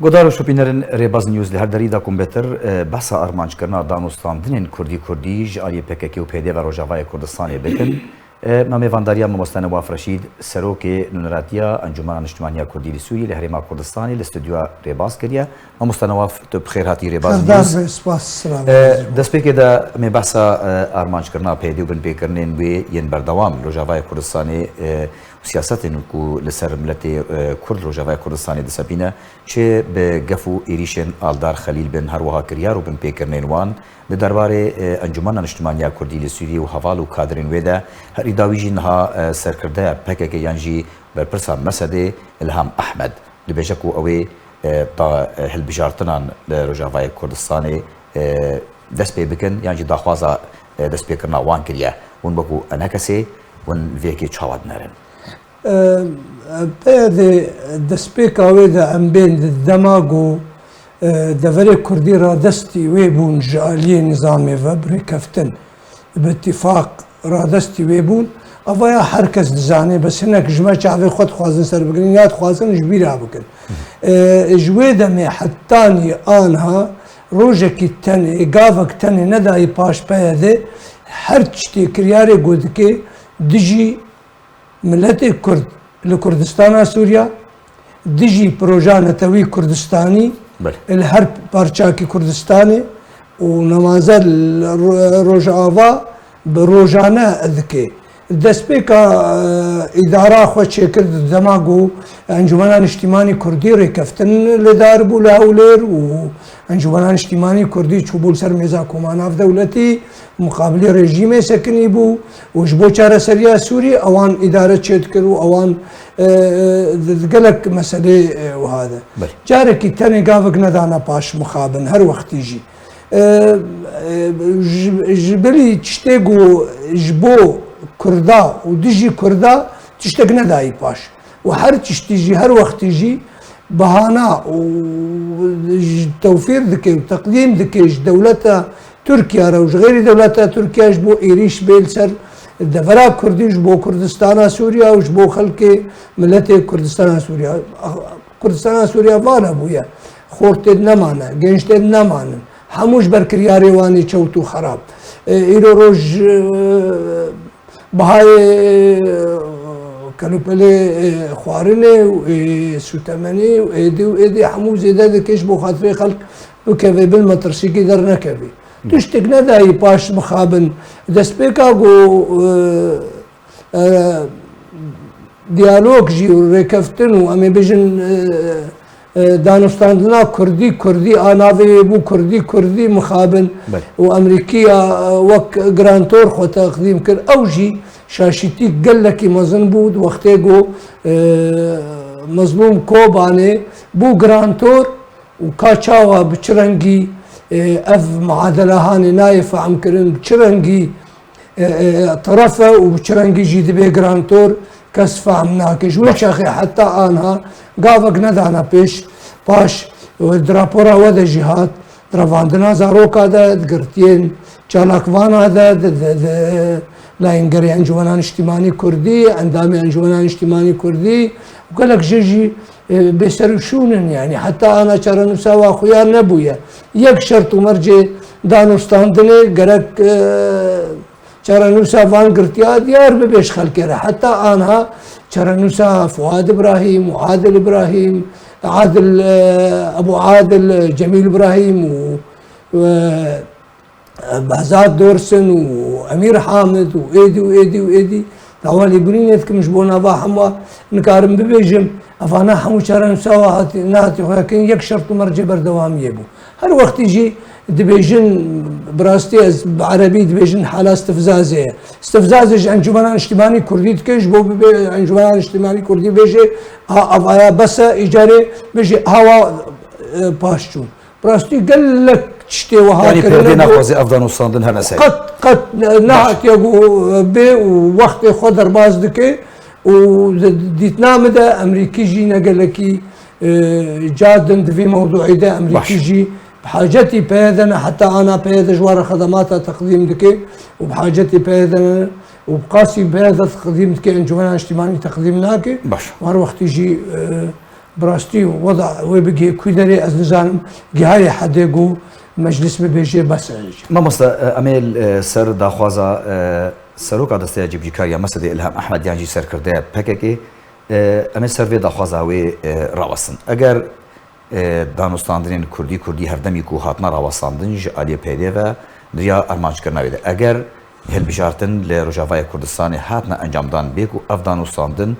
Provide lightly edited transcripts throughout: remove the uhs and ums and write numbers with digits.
گودار و شوپینرن ریباز نیوز لی هر دری دا کمبتر بحثا ارمانج کرنا دانوستاندنین کردی جاری پککی و پیده و روجاوای کردستانی بکن مامي فانداريا ممستانه واف رشيد سروكي نونراتيا انجمن اجتماعيه كردي لسوريا لهريما كردستاني الاستوديو ريباس كريا ممستانه واف تو بخير هاتي ريباس دسبيك دا مي بحثا ارمانج کرنا پیدي وبن بكرنين وي ين بردوام روجاوای كردستاني سیاستن کو لسر ملت کرد روجاوای کردستانی دسبینه چه به گفو ایریشن آلدار خلیل بن هر وها کریار و بن پیکرنین وان لدرباره انجمن اجتماعی کردی لسوریه و حوال و کادرین ویدا هر ایداویجی نها سرکرده پکک یانجی برپرسان مسده الهام احمد لبیجکو اوی تا هلبجارتنان روجاوای کردستانی دست پی بکن یانجی داخوازا دست پی کرنا وان کریا ون بکو انکسی ون ویکی چاواد نرن بعد دسپیکاوی دا امبین دماغو دفری کردی را دستی ویبون جالی نظامی و بری کفتن باتفاق را دستی ویبون اویا هر کس دزانه بس هنک جمع چاوی خود خوازن سر بگرین یاد خوازن جبیر ها بکن جوی دمی حتانی آنها روژکی تنی گاوک تنی ندایی پاش پیاده هر چتی کریاری گود که دجی ملت کرد لکردستان سوریا دجی پروژه نتوی کردستانی الهر پارچاکی کردستانی و نمازه روجاوا بروجانه ذکی دسپیکا اداره خود شکر دماغو انجمنان اجتماعی کردی رکفتن لدار بوله اولر و انجمنان اجتماعی کردی چوبول سر میزا کماناف دولتی مقابل رژیم سکنی بو و جبو چاره سریا سوری اوان اداره چید کرو اوان دقلق مسئله و هذا جارکی تنی گاوک ندانا پاش مخابن هر وقتی جی جبلی چتگو جبو کردا و دجی کردا تشتگ ندایی پاش و هر تشتیجی هر وقتیجی بهانا و توفیر دکی و تقدیم دکیش دولتا ترکیه را و غیر دولتا ترکیه جبو ایریش بیل سر دفرا کردی جبو کردستان سوریا و جبو خلق ملت کردستان سوریا کردستان سوریا وانا بویا خورتید نمانه گنجتید نمانه هموش برکریاری وانی چوتو خراب ایرو روش بهای کلوپله خوارنه و سوتمنی و ایدی همو زیده دکش بو خاطر خلق بکوی بالمترسیکی در نکوی تشتک ندایی پاش مخابن دست پیکا گو دیالوگ جی و رکفتن و امی بجن دانستاندنا کردی آناوی بو کردی مخابن و امریکیا وک گرانتور خو تقدیم کرد او جی شاشیتی گلکی مزن بود وقتی گو مظلوم کوبانه بو گرانتور و کاچاوا بچرنگی اف معادله هانی نایف عم کرن بچرنگی طرفه و بچرنگی جید بی گرانتور کس فهم ناکش ویچ اخی حتی آنها گاوک ندانا پاش و دراپورا و ده جهاد درواندنا زاروکا ده گرتین چالاکوانا ده لاینگری انجمنان اجتماعی کردی اندامی انجمنان اجتماعی کردی و گلک جیجی بسرشونن یعنی حتی آنا چرنوسا و خویار نبویا یک شرط و مرجع دانستاندنه گرک چرنوسا وان گرتیا دیار ببیش خلکره حتی آنها چرنوسا فؤاد ابراهیم و عادل ابراهیم عادل ابو عادل جمیل ابراهیم و بهزاد دورسن و امیر حامد و ایدی داوالی برینت که مش بونا با همه نکارم ببیجم افانا همو چرنوسا و نهاتی خواه کن یک شرط و مرجع بردوامیه بو هر وقت يجي دبيجن براستي بعربي دبيجن حالة استفزازية استفزازي انجمنان اجتماعي كردي تكيش بو انجمنان اجتماعي كردي بيجي افايا بس ايجاري بيجي هوا باشون براستي قال لك تشتي وها يعني بردي ناخوزي افضل وصاندن هنا سي قد نهات يقو بي ووقت خضر باز دكي وديتنا مدى امريكي جينا قال لك جادن في موضوعي ده امريكي جي بحاجتي بهذا حتى انا بهذا جوار خدمات تقديم دكي وبحاجتي بهذا وبقاسي بهذا تقديم دكي انجمنان اجتماعي تقديم ناكي وهر وقت يجي براستي وضع وبقي كودري از نظام جهاي حدقو مجلس ببيجي بس ما مصر أميل سر داخوازا سروكا دستيا جبجيكاريا مسد إلهام أحمد يانجي سر كردية بككي أميل سر في داخوازا وي راوسن أجر دانوستاندرين كردي هردمي كو هاتنا راوساندن جالية بيدي و دريا أرمانج كرنا بيده أجر هالبجارتن لرجافاي كردستان هاتنا أنجامدان بيكو أفدانوستاندن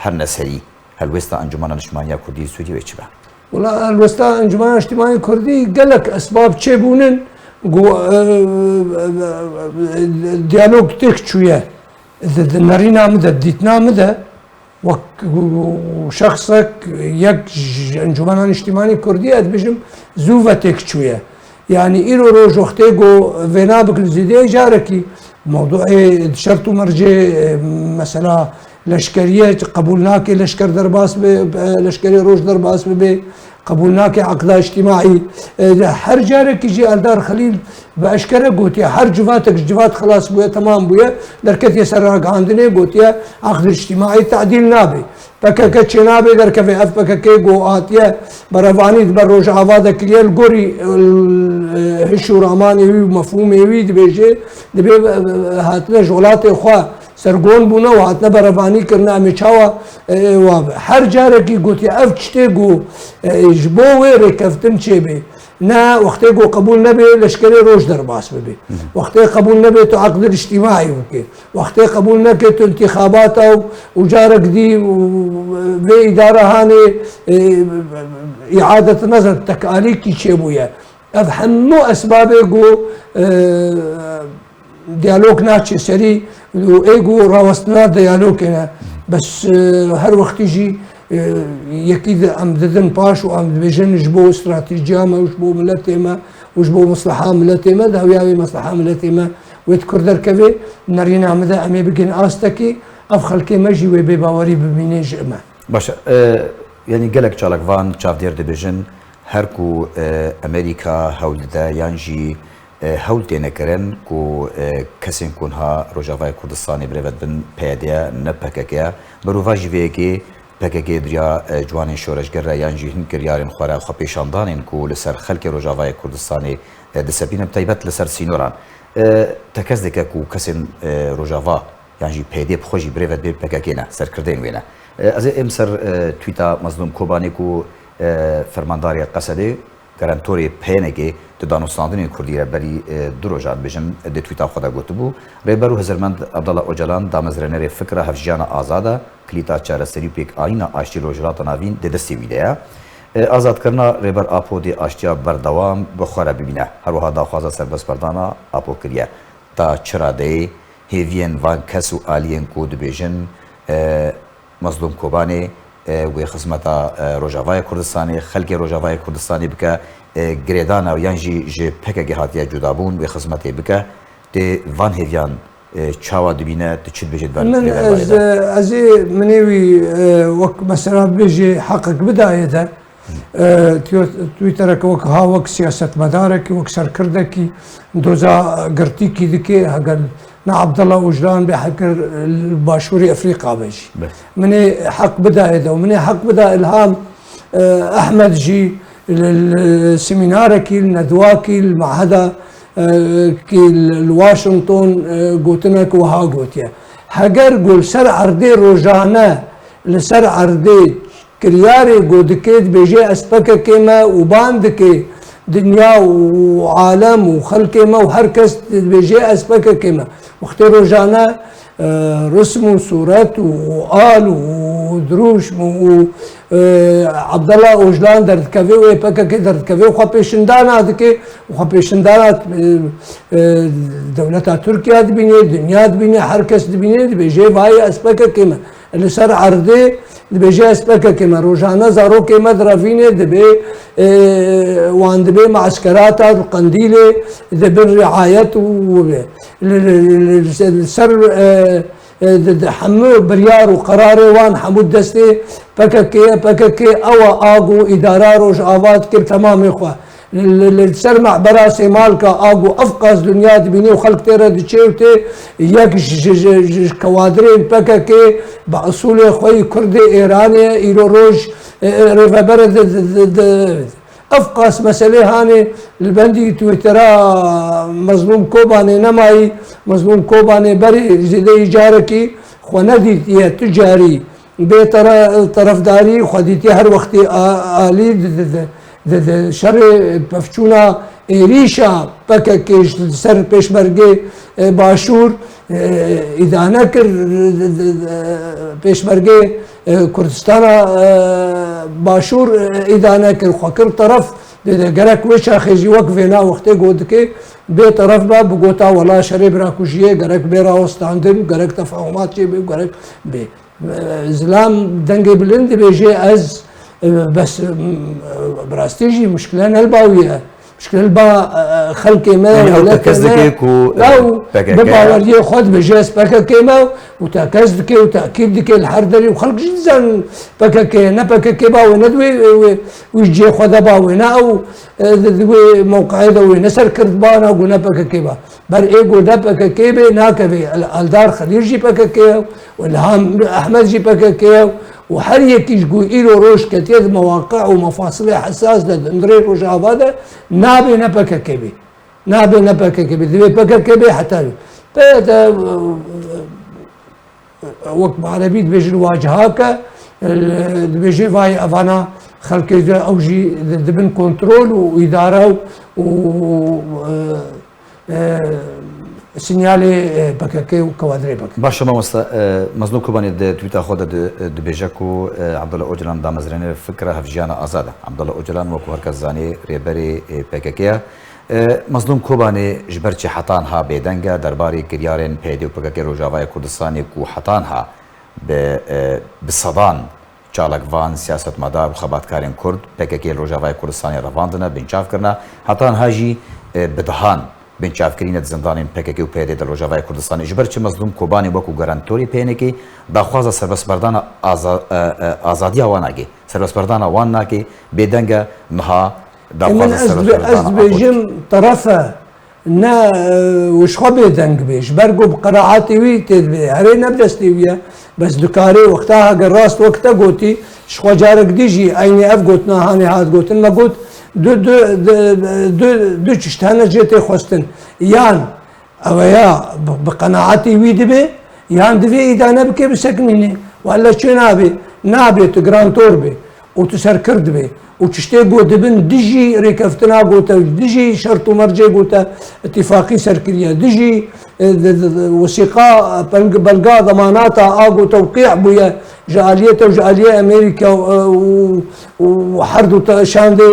هر نسري هالوستا أنجمان الاجتماعية كردي سوريا ويتشبه والله الوستا أنجمان الاجتماعي كردي قالك أسباب تشيبونن ديالوج تك شوية نرينا مدى ديتنا مدى وشخصك يك انجمان الاجتماعي كردي أدبجم زوفة تك شوية يعني إيرو روج وقتيجو فينابك الزيدية جاركي موضوع شرط مرجع مثلا لشكرية قبولناك لشكر درباس لشكري روج درباس بي قبولناك عقد اجتماعي هر جارك يجي الدار خليل باشكره قوتيا هر جواتك جوات خلاص بويا تمام بويا دركت يسرق عندنا قوتيا عقد اجتماعي تعديل نابي بكك تشنابي درك في اف بكك قواتيا برفاني بروج عواده كليل قوري هشو راماني مفهومي ويد بيجي دبي هاتنا شغلات اخوه سرگون بونا و هاتنا برفانی کرنا میچاوا و هر جاره کی گوتی اف چته گو جبو ویره کفتن چه بی نه وقتی گو قبول نبی لشکری روش در باس بی وقتی قبول نبی تو عقد اجتماعی بکی وقتی قبول نکی تو انتخابات و جارك دي و اداره هاني اعاده نظر تكاليكي چه بويا اف همو اسباب گو ديالوج ناتشي سري وايجو راوستنا ديالوج هنا بس هر وقت يجي يكيد ام ددن باش وام بيجن جبو استراتيجيه ما وجبو ملتيما وجبو مصلحه ملتيما ده وياوي مصلحه ملتيما ويذكر دركبي نرينا مدى امي بجن استكي افخل كي ماجي وبيباوري ببيني جمع باشا يعني قالك شالك فان شاف دير دبيجن هركو امريكا هولدا يانجي هول تنكرن كو كسين كونها روجافاي كردستاني بريفت بن بيديا نبككيا بروفاجي فيكي بككي دريا جوانين شورشگر يانجي هن كريارين خورا خو پیشاندانين كو لسر خلق روجافاي كردستاني دسبين بتايبت لسر سينوران تكز دكا كو كسين روجافا يانجي بيدي بخوجي بريفت بي بككينا سر كردين وينا از امسر تويتا مظلوم كوباني كو فرمانداري قصدي گارانتوری پینگی دانوستاندنی کردی را بری دروجات بجم دی تویتا خدا گوتبو ریبرو هزرمند عبدالله اوجلان دامزرنر فکر هفجان آزاده کلیتا چاره سری پیک آینا آشتی روجرات ناوین دی دستی ویدیا آزاد کرنا ریبر آپو دی آشتیا بردوام بخوره ببینه هر وها داخوازه سربست بردانا آپو کریه تا چرا دی هیوین وان کسو آلین کود بجن مظلوم کوبانی و خدمتا روجاوای کردستانی خلق روجاوای کردستانی بکه گریدانا و یانجی ج پکه هاتیا جدابون و خدمتی بکه تی وان هیویان چاوا دبینه تچید بجید بر من از منیوی وک مثلا بيجي حقك بداية تويترك وك ها وك سياسة مدارك وك سركردك دوزا قرتيكي ذكي هقل نا عبد الله وجلان بحكر الباشوري افريقيا بيجي مني حق بداية ومني حق بدا الهام احمد جي السيميناركي الندواكي المعهدة كي الواشنطن قوتنك وها قوتيا هجر قول سر عردي روجانا لسر عردي كرياري قودكيت بيجي اسبكا كيما وباندكي دنيا وعالم وخلق كيما وهركس بيجي اسبكا كيما وقت روجانا رسم وصورات وآل ودروش عبد الله اوجلان درد كافي ويبكا كي درد كافي وخا بيشندانا دكي وخا بيشندانا دولتها تركيا دبيني دنيا دبيني هركس دبيني بيجي باي اسبكا كيما اللي صار عرضي دبيجي اسبكا كيما روجانا زارو كيما درافيني دبي وان دبي معسكرات القنديلي دبي الرعايات سر حمو بريار وقراري وان حمود دستي بككي او اغو اداره روج آباد كل تمام اخوه سرمع براسي مالكا اقو افقاس دنيا تبيني وخلق تيرا دشيوتي ياك كوادرين بككي باصول خوي كردي ايراني ايرو روج ريفابرد افقاس مسألة هاني البندي تويترا مظلوم كوباني نماي مظلوم كوباني بري زيدي جاركي خوندي تجاري طرفداري خديتي هر وقت آلي شر بفچونا ایریشا پککش سر پیشمرگی باشور ادانه کر پیشمرگی کردستان باشور ادانه کر خوکر طرف گرک وشا خیزی وقفینا وقتی گود که به طرف با بگوتا ولا شر براکوشیه گرک برا استاندن گرک تفاهمات چی بی گرک بی زلام دنگی بلند بیجی از بس براستيجي مشكلة الباوية مشكلة البا خلقي ما ولا كزدك لو بباوري خد بجاس بكاكي ما وتاكزدك وتاكيدك الحردري وخلق جدا بكاكي نا بكاكي باوي ندوي ويجي خد باوي نا او موقعي دوي نسر كردبانا وقلنا بكاكي با بر ايجو دا بكاكي بي ناكبي الدار خليل جي بكاكي والهام احمد جي بكاكي وحر يكيش جو إيرو روش كتير مواقع ومفاصل حساس لندري روش هذا نابي نبكا كبي نابي نبكا كبي ذي بكا كبي حتى بيتا وقت عربي بيجي الواجهاك بيجي فاي افانا خلق اوجي دبن كنترول واداره و سينيالي بكاكي وكوادري بك باشا ما مزنوق كوباني تويتا خود دبيجاكو عبد الله اوجلان دامزرين فكره هفجانا ازاده عبد الله اوجلان وكو هركزاني ريبري بكاكيا مظلوم كوباني جبرتي حطانها بيدنگا درباري كريارين بيدي وبكاكي روجاواي كردستاني كو حطانها بالصدان چالک وان سیاست مدار و خباتکارین کرد پککی روجاواي کردستانی رواندنا بنچاف کرنا حطان هاجی بدهان بنچاف کرینت زندانین پککی و پیده در روجاواي کردستانی جبر چه مظلوم کوبانی وکو گارانتوری پینکی داخواز سربسبردان آزادی واناگی سربسبردان وان ناکی بدنگا نها داخواز سربسبردان از بیجم طرفه نا وش خبي دنگ بيش برقو بقراعاتي وي تدبي هري نبدستي ويا بس دكاري وقتها قراست وقتها قوتي شخوا جارك ديجي ايني اف قوتنا هاني هاد قوتن ما قوت دو تشتهنا جيتي خوستن يان اويا بقناعاتي وي دبي يان دبي اذا نبكي بسكنيني ولا شو نابي تقرانتور بي وتسر كرد بي وتشتي قوت دبن ديجي ريكفتنا قوتا ديجي شرط ومرجع قوتا اتفاقي سركريا ديجي وثيقة بلقا ضماناتها اقو توقيع بويا جاليته وجاليه امريكا وحردو شاندي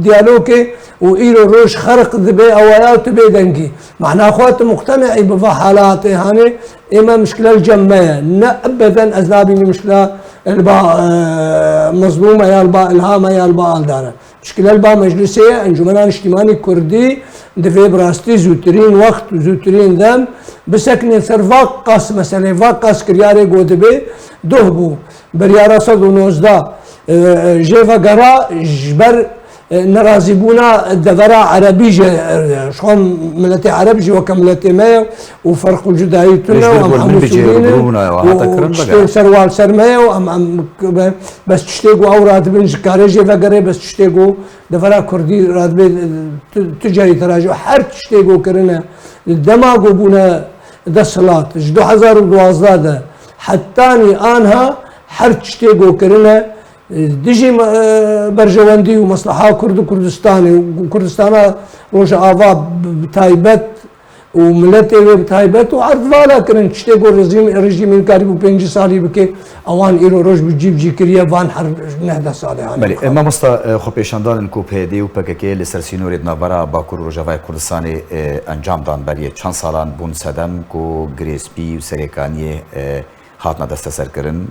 ديالوكي وايرو روش خرق ذبي اويات بي دنكي معنا اخوات مقتنعي بفا حالاتي هاني اما مشكلة الجمعية لا ابدا ازنابيني مشكلة الباء مظلومة يا الباء الهامة يا الباء الدارة مشكلة الباء مجلسية انجمنان اجتماعي كردي دفي براستي زوترين وقت وزوترين ذم بسكن سرفاق قاس مثلا فاقاس كرياري قودبي دوهبو بريارا صد ونوزدا جيفا قرا جبر نرازي بونا الدفرة عربي شلون ملتي عربي وكملتي مايا وفرق الجداية تنا وشتي سروال سرمايا بس تشتيقوا اوراد بنج كاريجي فقري بس تشتيقوا دفرة كردي راتبي تجاري تراجع حر تشتيقوا كرنا الدماغ بونا ده صلاة جدو 2012 حتاني انها حر تشتيقوا كرنا ديجي برجواندي ومصلحة كرد كردستاني وكردستان روش آفا بتايبت وملتي بتايبت وعرض فالا كرن تشتيقو رجيم انكاري بو 5 سالي بكي اوان ايرو روش بجيب جيكريا فان حر نهدا سالي بله ما مستا خو پیشاندان کو پیدی و پککی لسرسینور نابرا باکور روجاواي کردستانی انجام دان بریه چند سالان بون سدم کو گریسپی و سریکانی هاتنا دست سر کرن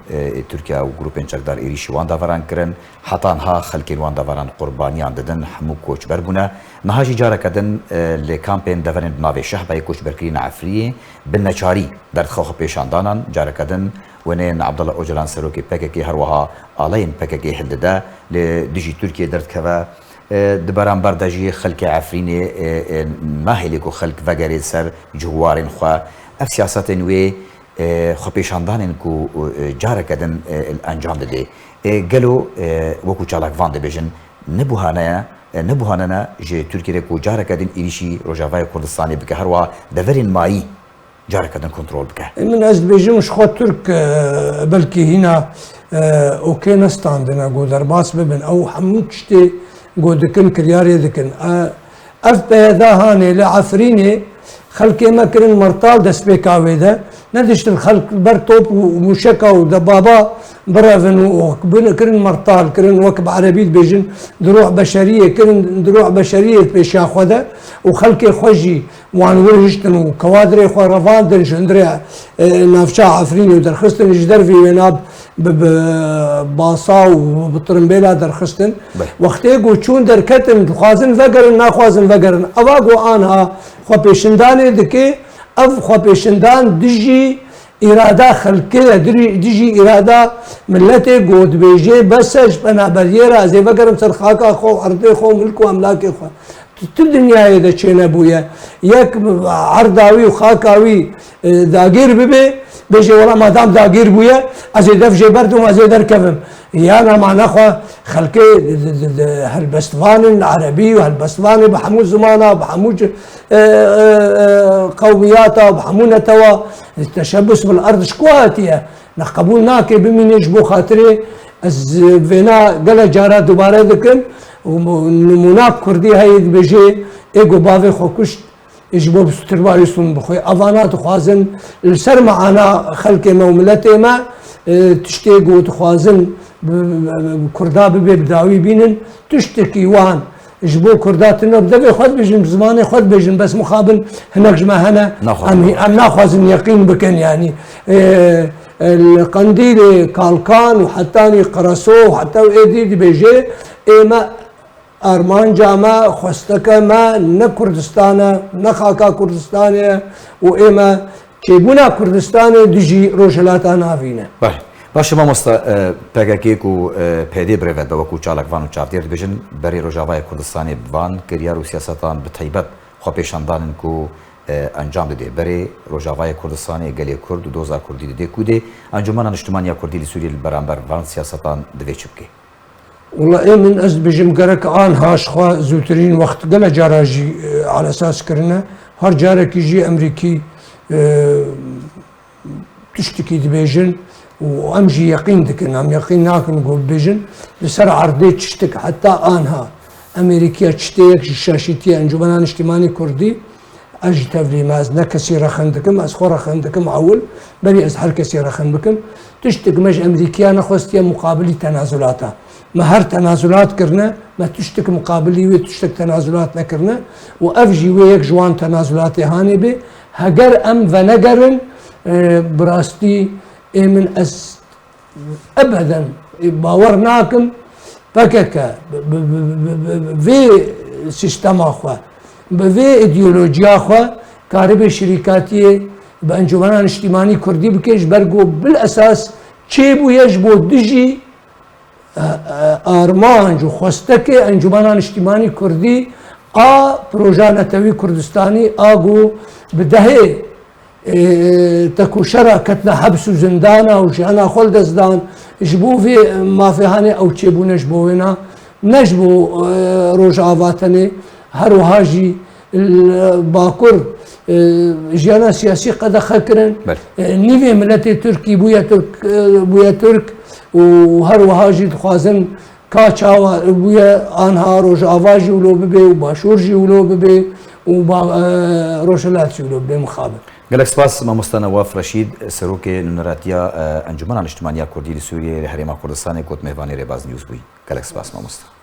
ترکیه و گروپین چکدار ایریشی وان داوران کرن حتان ها خلکین وان داوران قربانیان ددن همو کوچ بربونه نهاجی جاره کدن لکامپین دورن ناوی شهبای کوچ برکرین عفریه بالنچاری در خوخ پیشاندانان جاره کدن ونين عبد الله اوجلان سروكي بككي هروها الين بككي هلدا لديجي تركيا درت كذا دبران بردجی خلق عفرینی ماهلیک و خلق وگری سر جوارین خوا اف سیاست نوی خو پیشاندان کو جاره کدن انجام داده گلو وکو چالاک وان دبیجن نبوهانه جه ترکیه کو جاره کدن ایریشی روجاوای کردستانی بکه هر وا دورین مایی جاره کدن کنترل بکه من از بیجمش خود ترک بلکه هنا اوکی نستاندنا گو در باس ببن او همون کشتی گو دکن کریاری دکن اف پیدا هانه لعفرینه خلقی ما کرن مرتال دست بکاوی ده ندشت الخلق بر توب ومشكا ودبابا برافن وكبن كرن مرتال كرن وكب عربي بيجن دروع بشريه كرن دروع بشريه بيش ياخذها وخلقي خوجي وان ورجتن وكوادري خو رفان دن شندري نافشا عفريني ودرخستن جدر في ويناب بباصا وبطرمبيلا درخستن وقتيقو تشون دركتن خوازن فقرن ناخوازن فقرن اواقو انها خو بيشنداني دكي اف خو بيشندان دجي اراده خلقيه دجي اراده ملتي قود بيجي بسج بنا بريرا زي فقرم سرخاكا خو عرضي خو ملكو املاكي خو الدنيا اذا تشينا بويا ياك عرضاوي وخاكاوي داقير ببي بيجي والله ما دام داقير بويا ازي دفجي بردو ازي دركفم يانا مع نخوة خلقي هالبستفاني العربي وهالبستفاني بحمود زمانه بحمود قومياته وبحمود نتوا التشبث بالارض شكواتيه نقبول ناكي بمين يجبو خاطري از فينا قال جارا دوباره ذكن ونموناب كردي هاي بيجي ايجو بافي خوكشت يجبو بسترباري سون بخوي افانات خوازن السر معنا خلقي موملتي ما تشتيقو تخوازن كردا ببي بداوي بينن تشتكي وان جبو كرداتنا بدأ خد بيجن بزمانه خد بيجن بس مخابن هناك جما هنا ام ناخذ يقين بكن يعني القنديل كالكان وحتاني قرصو وحتى ايدي بيجي ايما ارمان جاما خستكا ما نكردستانا نخاكا كردستانيا وايما كيبونا كردستاني دجي روجلاتا نافينا باشه مامۆستا پێگەکێک و پێدێ برێڤێت بەوەکو چالاکوان و چاودێر دەبێژن بەری ڕۆژاوای کوردستانی بوان کریار و سیاسەتان بتایبەت خۆپێشاندانن و ئەنجام دەدێ بەرێ ڕۆژاوای کوردستانی گەلێ کورد و دۆزا کوردی دەدێ کودێ ئەنجومەنە نیشتمانیا کوردی لە سووریە بەرامبەر وان سیاسەتان دەبێت چ بکەیت والله إيه من أز بجم جرك آن هاش خوا زوترين وقت جل جراجي على أساس كرنا هر جارك يجي أمريكي تشتكي دبيجن وأمجي يقين دكن أم يقين ناكن نقول بيجن لسر عرضي تشتك حتى آنها أمريكية تشتيك الشاشيتية أنجمنان اجتماعي كردي أجي تفلي ماز نكسي رخندكم أسخور رخندكم عول بني أزحر كسي رخندكم تشتك مش أمريكية نخوستيا مقابلي تنازلاتها ما هر تنازلات كرنا ما تشتك مقابلي وتشتك تنازلات نكرنا وأفجي ويك جوان تنازلات هاني بي هجر أم فنجرن براستي من أس أبدا باورناكم فكك في سيستم أخوة بفي إيديولوجيا أخوة كارب شركاتي بأنجمنان اجتماعي كردي بكيش برجو بالأساس تشيبو يجبو دجي آرمانج وخوستكي أنجمنان اجتماعي كردي بروجا نتوي كردستاني آجو بدهي تكو شراكتنا حبس وزندانا وجانا خلد ازدان جبو في ما في هاني او تشيبو نجبو هنا نجبو روجافاتني هرو هاجي الباكر جانا سياسي قد خكرن نيفي ملتي تركي بويا ترك وهرو هاجي خوازن كاتشاوا بويا انها روجافاجي ولو ببي وباشورجي ولو ببي وروشلاتي ولو ببي مخابر گەلێک سپاس مامۆستا نەواف ڕەشید سەرۆکێ نونەراتیە ئەنجومەنان نیشتیمانیا کوردی لە سووریە لە هەرێما کوردستانی کۆت میێوانی ڕێباز نیوز بووی گەلێک سپاس مامۆستا